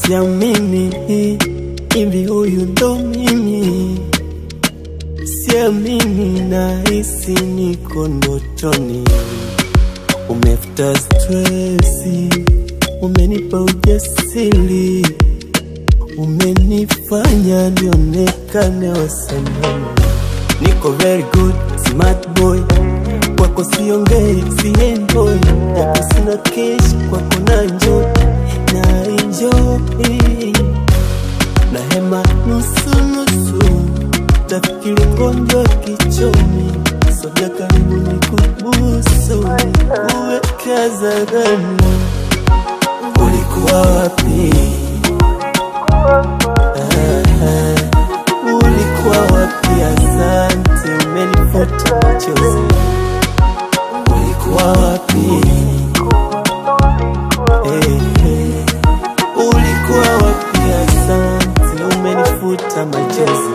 Siamini hivi huyu ndo mimi. Siamini nahisi niko ndotoni. Umefuta stressi, umenipa ujasiri, umenifanya nionekane wa samani. Niko very good, smart boy, kwako siongei, sienjoy. Yako sina cash, kwako na enjoy, na enjoy. Na hema nusu nusu, tafikiri ngonjwa kichomi. Sogea karibu nikubusu, uweka zarani. Ulikuwa wapi? Ulikuwa wapi? Asante, umenifuta machozi. Ulikuwa wapi? Ulikuwa wapi? Asante, umenifuta machozi.